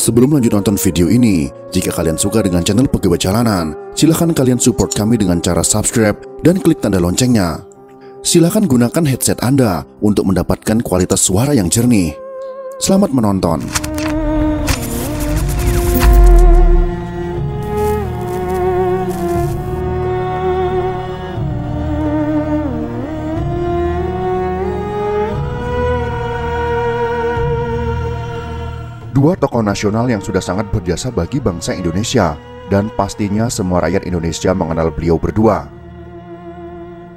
Sebelum lanjut nonton video ini, jika kalian suka dengan channel Pegawai Jalanan, silahkan kalian support kami dengan cara subscribe dan klik tanda loncengnya. Silahkan gunakan headset Anda untuk mendapatkan kualitas suara yang jernih. Selamat menonton. Dua tokoh nasional yang sudah sangat berjasa bagi bangsa Indonesia, dan pastinya semua rakyat Indonesia mengenal beliau berdua.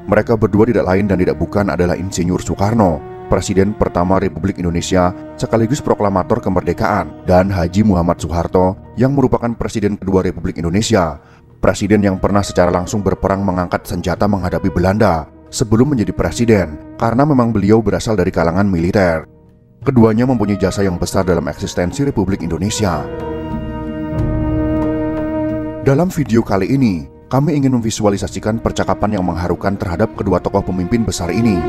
Mereka berdua tidak lain dan tidak bukan adalah Insinyur Soekarno, Presiden pertama Republik Indonesia sekaligus proklamator kemerdekaan, dan Haji Muhammad Soeharto yang merupakan Presiden kedua Republik Indonesia, Presiden yang pernah secara langsung berperang mengangkat senjata menghadapi Belanda sebelum menjadi presiden, karena memang beliau berasal dari kalangan militer. Keduanya mempunyai jasa yang besar dalam eksistensi Republik Indonesia. Dalam video kali ini, kami ingin memvisualisasikan percakapan yang mengharukan terhadap kedua tokoh pemimpin besar ini,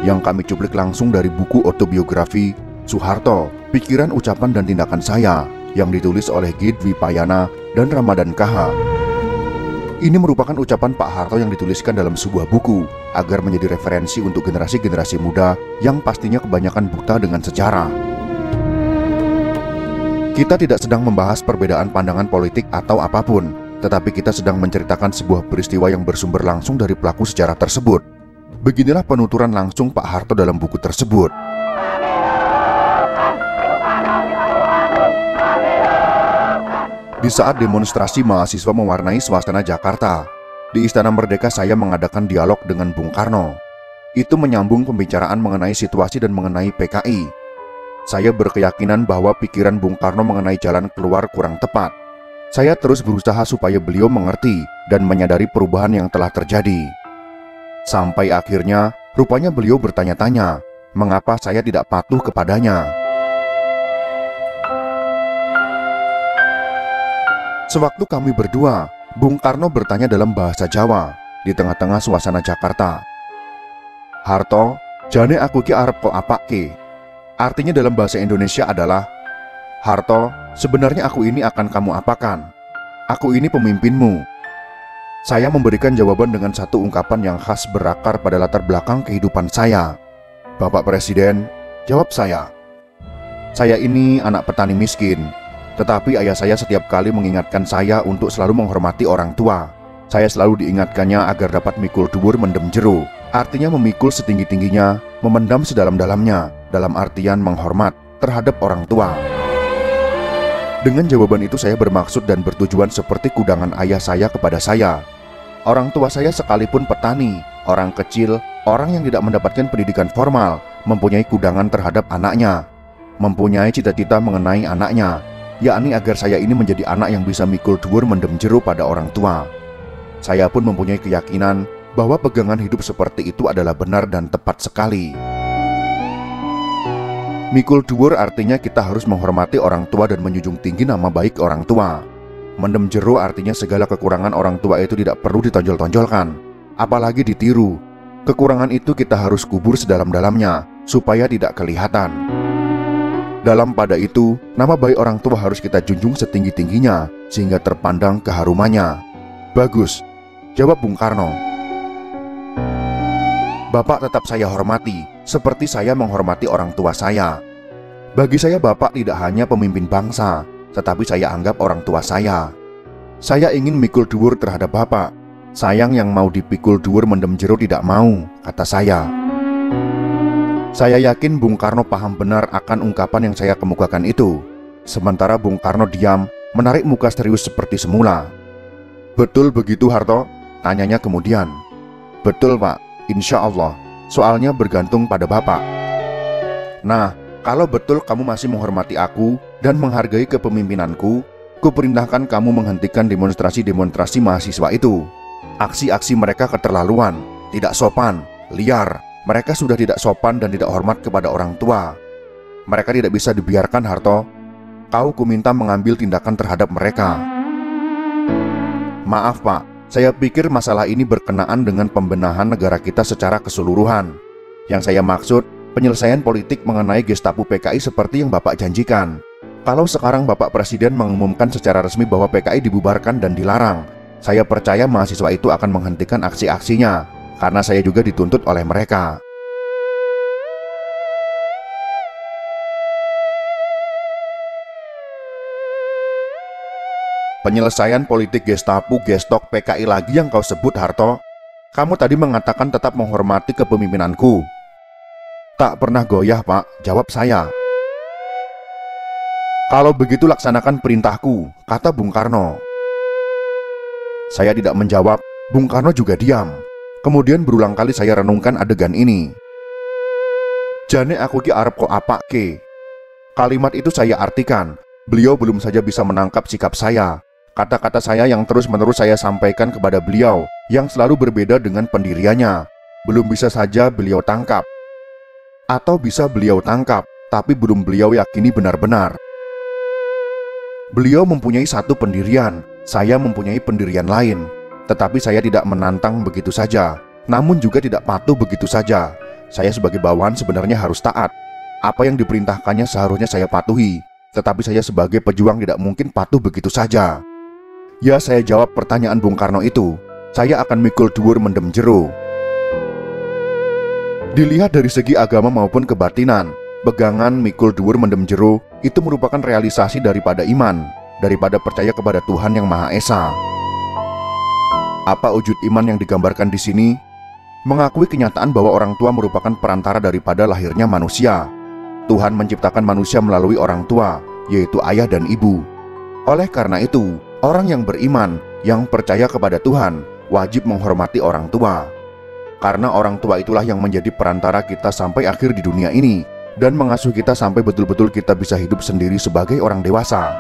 yang kami cuplik langsung dari buku autobiografi Soeharto, Pikiran, Ucapan, dan Tindakan Saya, yang ditulis oleh G. Dwipayana dan Ramadan KH. Ini merupakan ucapan Pak Harto yang dituliskan dalam sebuah buku agar menjadi referensi untuk generasi-generasi muda yang pastinya kebanyakan buta dengan sejarah. Kita tidak sedang membahas perbedaan pandangan politik atau apapun, tetapi kita sedang menceritakan sebuah peristiwa yang bersumber langsung dari pelaku sejarah tersebut. Beginilah penuturan langsung Pak Harto dalam buku tersebut. Di saat demonstrasi mahasiswa mewarnai suasana Jakarta, di Istana Merdeka saya mengadakan dialog dengan Bung Karno. Itu menyambung pembicaraan mengenai situasi dan mengenai PKI. Saya berkeyakinan bahwa pikiran Bung Karno mengenai jalan keluar kurang tepat. Saya terus berusaha supaya beliau mengerti dan menyadari perubahan yang telah terjadi. Sampai akhirnya, rupanya beliau bertanya-tanya, mengapa saya tidak patuh kepadanya. Sewaktu kami berdua, Bung Karno bertanya dalam bahasa Jawa di tengah-tengah suasana Jakarta. Harto, jane aku ki arep kok apake? Artinya dalam bahasa Indonesia adalah, Harto, sebenarnya aku ini akan kamu apakan? Aku ini pemimpinmu. Saya memberikan jawaban dengan satu ungkapan yang khas berakar pada latar belakang kehidupan saya. Bapak Presiden, jawab saya ini anak petani miskin. Tetapi ayah saya setiap kali mengingatkan saya untuk selalu menghormati orang tua. Saya selalu diingatkannya agar dapat mikul dhuwur mendem jero. Artinya memikul setinggi-tingginya, memendam sedalam-dalamnya, dalam artian menghormat terhadap orang tua. Dengan jawaban itu saya bermaksud dan bertujuan seperti kudangan ayah saya kepada saya. Orang tua saya sekalipun petani, orang kecil, orang yang tidak mendapatkan pendidikan formal, mempunyai kudangan terhadap anaknya, mempunyai cita-cita mengenai anaknya, yakni agar saya ini menjadi anak yang bisa mikul dhuwur mendem jero pada orang tua. Saya pun mempunyai keyakinan bahwa pegangan hidup seperti itu adalah benar dan tepat sekali. Mikul dhuwur artinya kita harus menghormati orang tua dan menjunjung tinggi nama baik orang tua. Mendem jero artinya segala kekurangan orang tua itu tidak perlu ditonjol-tonjolkan, apalagi ditiru. Kekurangan itu kita harus kubur sedalam-dalamnya supaya tidak kelihatan. Dalam pada itu, nama baik orang tua harus kita junjung setinggi-tingginya sehingga terpandang keharumannya. Bagus, jawab Bung Karno. Bapak tetap saya hormati, seperti saya menghormati orang tua saya. Bagi saya Bapak tidak hanya pemimpin bangsa, tetapi saya anggap orang tua saya. Saya ingin mikul dhuwur terhadap Bapak. Sayang yang mau dipikul dhuwur mendem jero tidak mau, kata saya. Saya yakin Bung Karno paham benar akan ungkapan yang saya kemukakan itu. Sementara Bung Karno diam, menarik muka serius seperti semula. Betul begitu Harto? Tanyanya kemudian. Betul Pak, insya Allah. Soalnya bergantung pada Bapak. Nah, kalau betul kamu masih menghormati aku dan menghargai kepemimpinanku, kuperintahkan kamu menghentikan demonstrasi-demonstrasi mahasiswa itu. Aksi-aksi mereka keterlaluan, tidak sopan, liar. Mereka sudah tidak sopan dan tidak hormat kepada orang tua. Mereka tidak bisa dibiarkan Harto. Kau kuminta mengambil tindakan terhadap mereka. Maaf Pak, saya pikir masalah ini berkenaan dengan pembenahan negara kita secara keseluruhan. Yang saya maksud, penyelesaian politik mengenai Gestapo PKI seperti yang Bapak janjikan. Kalau sekarang Bapak Presiden mengumumkan secara resmi bahwa PKI dibubarkan dan dilarang, saya percaya mahasiswa itu akan menghentikan aksi-aksinya, karena saya juga dituntut oleh mereka. Penyelesaian politik Gestapo Gestok PKI lagi yang kau sebut, Harto? Kamu tadi mengatakan tetap menghormati kepemimpinanku. Tak pernah goyah, Pak, jawab saya. Kalau begitu laksanakan perintahku, kata Bung Karno. Saya tidak menjawab, Bung Karno juga diam. Kemudian berulang kali saya renungkan adegan ini. Jane aku ki arep kok apa ke? Kalimat itu saya artikan, beliau belum saja bisa menangkap sikap saya. Kata-kata saya yang terus-menerus saya sampaikan kepada beliau, yang selalu berbeda dengan pendiriannya, belum bisa saja beliau tangkap. Atau bisa beliau tangkap, tapi belum beliau yakini benar-benar. Beliau mempunyai satu pendirian, saya mempunyai pendirian lain. Tetapi saya tidak menantang begitu saja, namun juga tidak patuh begitu saja. Saya sebagai bawahan sebenarnya harus taat. Apa yang diperintahkannya seharusnya saya patuhi. Tetapi saya sebagai pejuang tidak mungkin patuh begitu saja. Ya, saya jawab pertanyaan Bung Karno itu. Saya akan mikul dhuwur mendem jero. Dilihat dari segi agama maupun kebatinan, pegangan mikul dhuwur mendem jero itu merupakan realisasi daripada iman, daripada percaya kepada Tuhan yang Maha Esa. Apa wujud iman yang digambarkan di sini? Mengakui kenyataan bahwa orang tua merupakan perantara daripada lahirnya manusia. Tuhan menciptakan manusia melalui orang tua, yaitu ayah dan ibu. Oleh karena itu, orang yang beriman, yang percaya kepada Tuhan, wajib menghormati orang tua. Karena orang tua itulah yang menjadi perantara kita sampai akhir di dunia ini, dan mengasuh kita sampai betul-betul kita bisa hidup sendiri sebagai orang dewasa.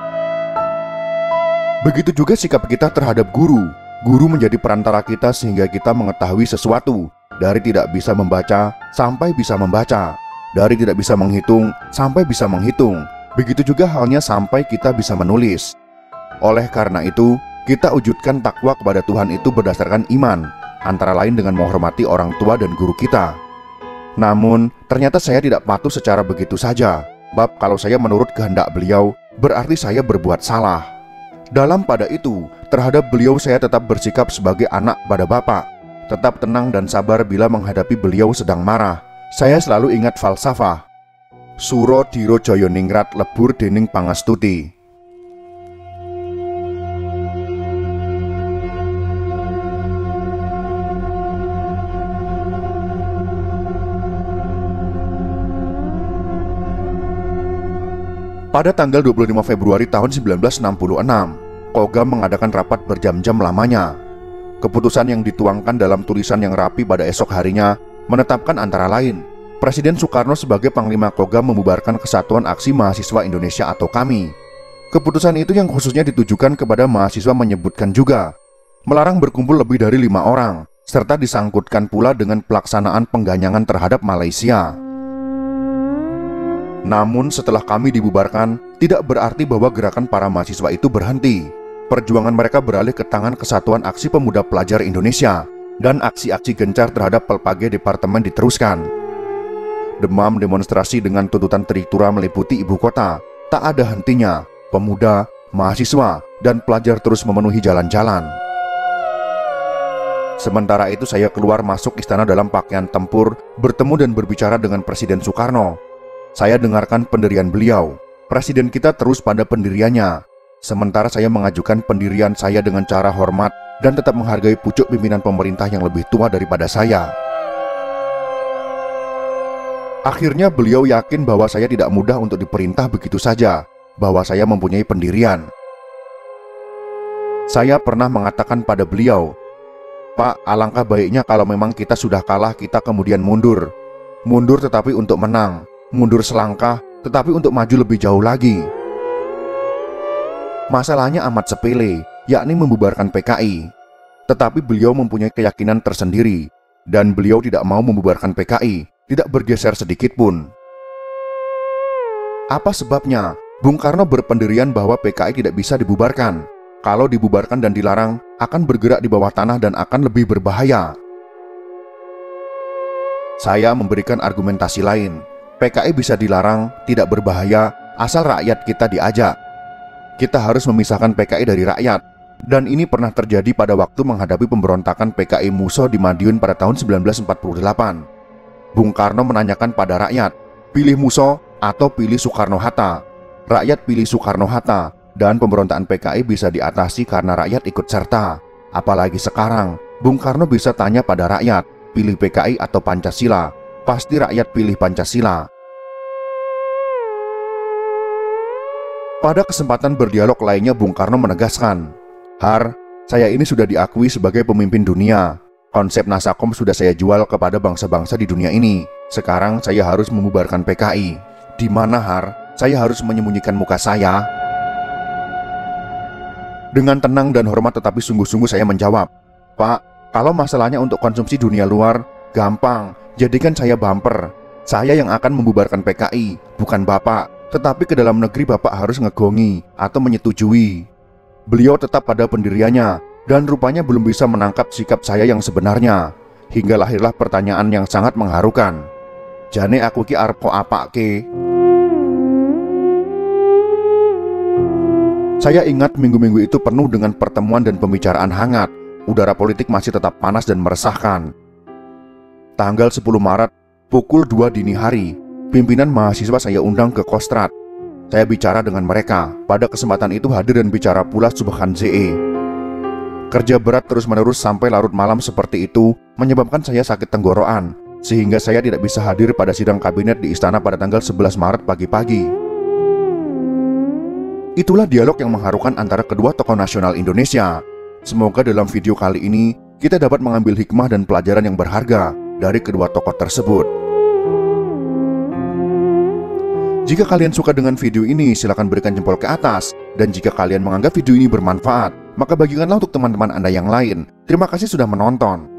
Begitu juga sikap kita terhadap guru. Guru menjadi perantara kita sehingga kita mengetahui sesuatu, dari tidak bisa membaca sampai bisa membaca, dari tidak bisa menghitung sampai bisa menghitung. Begitu juga halnya sampai kita bisa menulis. Oleh karena itu, kita wujudkan takwa kepada Tuhan itu berdasarkan iman, antara lain dengan menghormati orang tua dan guru kita. Namun, ternyata saya tidak patuh secara begitu saja. Bab kalau saya menurut kehendak beliau, berarti saya berbuat salah. Dalam pada itu, terhadap beliau saya tetap bersikap sebagai anak pada bapak. Tetap tenang dan sabar bila menghadapi beliau sedang marah. Saya selalu ingat falsafah. Suro diro joyo ningrat lebur dening pangastuti. Pada tanggal 25 Februari tahun 1966, Kogam mengadakan rapat berjam-jam lamanya. Keputusan yang dituangkan dalam tulisan yang rapi pada esok harinya menetapkan antara lain, Presiden Soekarno sebagai Panglima Kogam membubarkan Kesatuan Aksi Mahasiswa Indonesia atau KAMI. Keputusan itu yang khususnya ditujukan kepada mahasiswa menyebutkan juga melarang berkumpul lebih dari 5 orang, serta disangkutkan pula dengan pelaksanaan pengganyangan terhadap Malaysia. Namun setelah kami dibubarkan, tidak berarti bahwa gerakan para mahasiswa itu berhenti. Perjuangan mereka beralih ke tangan Kesatuan Aksi Pemuda Pelajar Indonesia, dan aksi-aksi gencar terhadap pelbagai departemen diteruskan. Demam demonstrasi dengan tuntutan teritura meliputi ibu kota. Tak ada hentinya, pemuda, mahasiswa, dan pelajar terus memenuhi jalan-jalan. Sementara itu saya keluar masuk istana dalam pakaian tempur, bertemu dan berbicara dengan Presiden Soekarno. Saya dengarkan pendirian beliau. Presiden kita terus pada pendiriannya. Sementara saya mengajukan pendirian saya dengan cara hormat dan tetap menghargai pucuk pimpinan pemerintah yang lebih tua daripada saya. Akhirnya beliau yakin bahwa saya tidak mudah untuk diperintah begitu saja, bahwa saya mempunyai pendirian. Saya pernah mengatakan pada beliau, "Pak, alangkah baiknya kalau memang kita sudah kalah, kita kemudian mundur. Mundur tetapi untuk menang. Mundur selangkah, tetapi untuk maju lebih jauh lagi." Masalahnya amat sepele, yakni membubarkan PKI. Tetapi beliau mempunyai keyakinan tersendiri, dan beliau tidak mau membubarkan PKI, tidak bergeser sedikit pun. Apa sebabnya? Bung Karno berpendirian bahwa PKI tidak bisa dibubarkan. Kalau dibubarkan dan dilarang, akan bergerak di bawah tanah dan akan lebih berbahaya. Saya memberikan argumentasi lain. PKI bisa dilarang, tidak berbahaya, asal rakyat kita diajak. Kita harus memisahkan PKI dari rakyat. Dan ini pernah terjadi pada waktu menghadapi pemberontakan PKI Muso di Madiun pada tahun 1948. Bung Karno menanyakan pada rakyat, pilih Muso atau pilih Soekarno-Hatta. Rakyat pilih Soekarno-Hatta, dan pemberontakan PKI bisa diatasi karena rakyat ikut serta. Apalagi sekarang, Bung Karno bisa tanya pada rakyat, pilih PKI atau Pancasila. Pasti rakyat pilih Pancasila. Pada kesempatan berdialog lainnya, Bung Karno menegaskan, Har, saya ini sudah diakui sebagai pemimpin dunia. Konsep Nasakom sudah saya jual kepada bangsa-bangsa di dunia ini. Sekarang saya harus membubarkan PKI. Di mana, Har? Saya harus menyembunyikan muka saya? Dengan tenang dan hormat tetapi sungguh-sungguh saya menjawab, Pak, kalau masalahnya untuk konsumsi dunia luar, gampang, jadikan saya bumper. Saya yang akan membubarkan PKI, bukan Bapak. Tetapi ke dalam negeri Bapak harus ngegongi atau menyetujui. Beliau tetap pada pendiriannya, dan rupanya belum bisa menangkap sikap saya yang sebenarnya. Hingga lahirlah pertanyaan yang sangat mengharukan. Jane aku ki arep kok apake? Saya ingat minggu-minggu itu penuh dengan pertemuan dan pembicaraan hangat. Udara politik masih tetap panas dan meresahkan. Tanggal 10 Maret, pukul 2 dini hari, pimpinan mahasiswa saya undang ke Kostrad. Saya bicara dengan mereka. Pada kesempatan itu hadir dan bicara pula Subhan ZE. Kerja berat terus-menerus sampai larut malam seperti itu menyebabkan saya sakit tenggorokan, sehingga saya tidak bisa hadir pada sidang kabinet di istana pada tanggal 11 Maret pagi-pagi. Itulah dialog yang mengharukan antara kedua tokoh nasional Indonesia. Semoga dalam video kali ini kita dapat mengambil hikmah dan pelajaran yang berharga dari kedua tokoh tersebut. Jika kalian suka dengan video ini, silakan berikan jempol ke atas. Dan jika kalian menganggap video ini bermanfaat, maka bagikanlah untuk teman-teman Anda yang lain. Terima kasih sudah menonton.